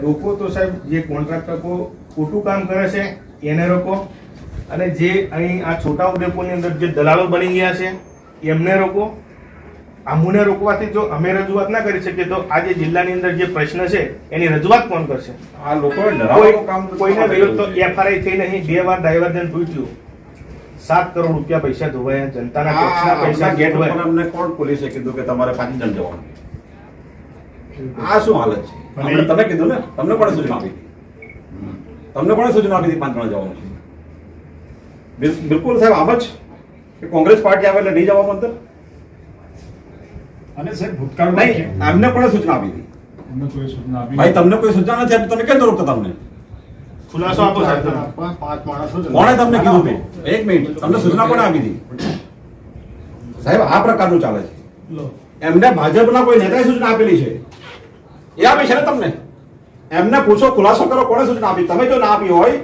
રોકો તો સાહેબ જે કોન્ટ્રાક્ટર ખોટું કામ કરે છે એને રોકો, અને જે અહીં આ છોટાઉદેપુરની અંદર જે દલાલો બની ગયા છે એમને રોકો. આમને રોકવાથી જો અમે રજૂઆત ના કરી શકીએ તો આ જે જિલ્લાની અંદર જે પ્રશ્ન છે એની રજૂઆત કોણ કરશે? આ લોકો ડરાવવાનું કામ કોઈને વિરુદ્ધ તો એફઆરઆઈ થઈ નહીં, 2 વાર ડાયવર્જન તૂટ્યું, 7 કરોડ રૂપિયા પૈસા ધોવાયા, જનતાના ટેક્સના પૈસા ગેટ ઉપર અમને કોણ પોલીસે કીધું કે તમારે પાકિસ્તાન જવાનું? આ શું હાલત છે? આપણે તમે કીધું ને, તમને કોણે સૂચના આપી હતી? તમને કોણે સૂચના આપી હતી 5 જણા જવાનું છે? બિલકુલ સાહેબ આમ જ કે કોંગ્રેસ પાર્ટી આવે એટલે નહીં જવાનું અંદર? અને સાહેબ ભૂતકાળમાં નહીં, એમને કોણે સૂચના આપી હતી? અમને કોઈ સૂચના આપી ભાઈ તમને કોઈ સૂચના નથી આપી, તમે કેમ રોકતા? તમને ખુલાસો આપો સાહેબ. 5 માણસો કોણે તમને કીધું હતું? 1 મિનિટ, તમને સૂચના કોણે આપી હતી? સાહેબ આ પ્રકારનું ચાલે છે. એમને ભાજપના કોઈ નેતાએ સૂચના આપેલી છે એ આપી છે ને તમને? એમને પૂછો, ખુલાસો કરો, કોણે સૂચના આપી? તમે જો ના આપી હોય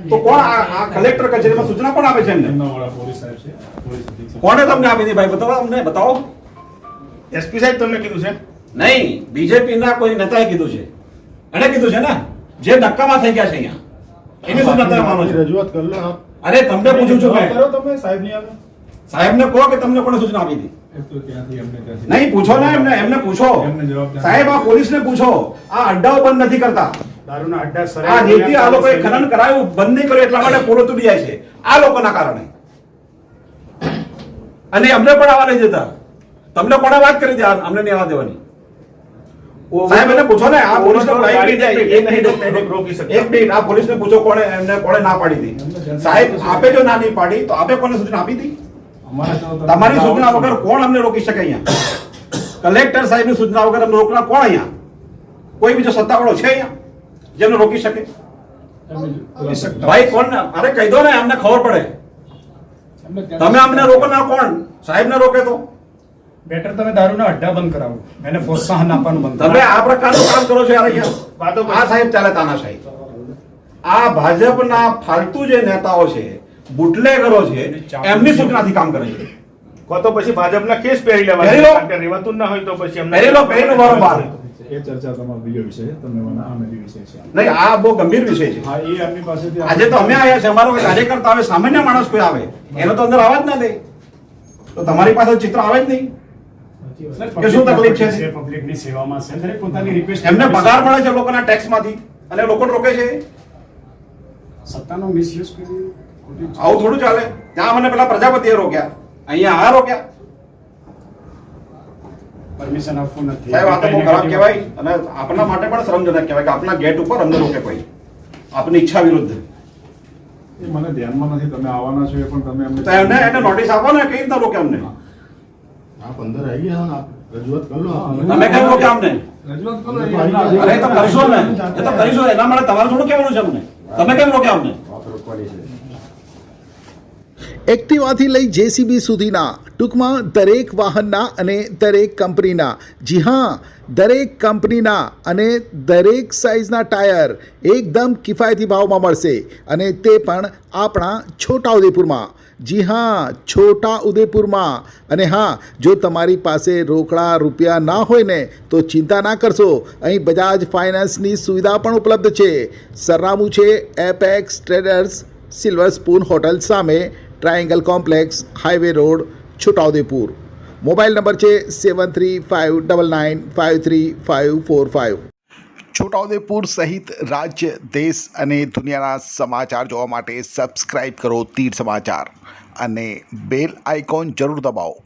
તો કોણ આ કલેક્ટર કચેરીમાં સૂચના કોણ આપે છે એમને? પોલીસ સાહેબ છે, પોલીસ અધિક્ષક. કોણે તમને આપી હતી ભાઈ? બતાવો અમને, બતાવો. એસપી સાહેબ તમને કીધું છે? નહીં, બીજેપીના કોઈ નેતાએ કીધું છે. એને કીધું છે ને, જે ધક્કામાં થઈ ગયા છે અહીંયા એની સૂચના તમે માનો છો? રજૂઆત કરી લો આપ. અરે તમને પૂછું છું મેં. કરો તમે, સાહેબ નહીં આવે. સાહેબને કહો કે તમને કોણે સૂચના આપી હતી? એ તો ત્યાંથી એમને ત્યાંથી. નહીં, પૂછો ને એમને પૂછો. એમને જવાબ ત્યાં. સાહેબ આ પોલીસને પૂછો, આ અડ્ડાઓ બંધ નથી કરતા. દારૂના અડ્ડા આ સરાય નીતિ આ લોકોએ ખનન કરાયું, બંધ નહીં કર્યું એટલા માટે પૂરો તૂટી જાય છે આ લોકોના કારણે. અને અમને પણ આવવા નહીં દેતા. તમને કોણે વાત કરી હતી અમને નહીં આવવા દેવાની? સાહેબ એને પૂછો ને, આ પોલીસને એક મિનિટ, આ પોલીસને પૂછો કોણે એમને કોણે ના પાડી હતી? સાહેબ આપે જો ના નહીં પાડી તો આપે કોને સૂચના આપી હતી? તમારી સૂચના વગર કોણ અમને રોકી શકે અહીંયા? કલેક્ટર સાહેબની સૂચના વગર અમને રોકનાર કોણ અહીંયા? કોઈ બીજો સત્તાવાળો છે અહીંયા જેમને રોકી શકે? ભાઈ કોણ? અરે કહી દો ને, અમને ખબર પડે. તમે અમને રોકો ના, કોણ સાહેબને રોકે તો? બેટર તમે દારૂના અડ્ડા બંધ કરાવો, એને પ્રોત્સાહન આપવાનું બંધ તમે આ પ્રકારનું કામ કરો છો યાર અહીંયા. આ સાહેબ ચાલે તાનાશાહી. આ ભાજપના ફાલતુ જે નેતાઓ છે, બુટલેગરો છે, એમની સૂચનાથી કામ કરે છે. કો તો પછી ભાજપના કેસ પહેરી પહેરી લો. લેવા, કારણ કે રેવાતું ના હોય તો પછી એમને પહેરી લો બરોબર. એ ચર્ચા તમારો બીજો વિષય છે, તમને મને આમે વિષય છે. નહીં, આ બહુ ગંભીર વિષય છે. હા, એ એમની પાસેથી આજે તો અમે આવ્યા છે, અમારો કોઈ કાર્યકર્તા આવે, સામાન્ય માણસ કોઈ આવે, એનો તો અંદર આવવા જ ના દે. તો તમારી પાસે ચિત્ર આવે જ નહીં કે શું તકલીફ છે? પબ્લિકની સેવામાં છે, દરેક પોતાની રિક્વેસ્ટ. એમને પગાર મળે છે લોકોના ટેક્સમાંથી અને લોકો રોકે છે. સત્તાનો મિસયુઝ કરી ખોટી આવું થોડું ચાલે. ત્યાં મને પેલા પ્રજાપતિએ રોક્યા, અહીંયા આ રોક્યા. પરમિશન આપવું નથી. સાહેબ આ તો બહુ ખરાબ કહેવાય અને આપણા માટે પણ શરમજનક કહેવાય કે આપના ગેટ ઉપર અંદર રોકે કોઈ આપની ઈચ્છા વિરુદ્ધ. એ મને ધ્યાનમાં નથી, તમે આવવાના છો એ પણ તમે એમને તો એને નોટિસ આપો ને, કઈ રીતના રોકે અમને? આપ અંદર આવી ગયા ને, આપ રજૂઆત કરો લો. તમે કેમ રોક્યા અમને? રજૂઆત કરો. અરે એ તો કરીશું ને, એ તો કરીશું. એના માટે તમારે થોડું કહેવાનું છે અમને. તમે કેમ રોક્યા અમને? એક્ટિવાથી લઈ જેસીબી સુધીના, ટૂંકમાં દરેક વાહનના અને દરેક કંપનીના, જી હા, દરેક કંપનીના અને દરેક સાઇઝના ટાયર એકદમ કિફાયતી ભાવમાં મળશે, અને તે પણ આપણા છોટાઉદેપુરમાં. જી હા, છોટાઉદેપુરમાં. અને હા, જો તમારી પાસે રોકડા રૂપિયા ના હોય ને તો ચિંતા ના કરશો, અહીં બજાજ ફાઇનાન્સની સુવિધા પણ ઉપલબ્ધ છે. સરનામું છે Apex Traders, silver spoon hotel સામે, triangle complex, highway road, Chhotaudepur. Mobile number છે 7359953545. છોટાઉદેપુર સહિત રાજ્ય, દેશ અને દુનિયાના સમાચાર જોવા માટે સબસ્ક્રાઈબ કરો તીર સમાચાર અને બેલ આઇકોન જરૂર દબાવો.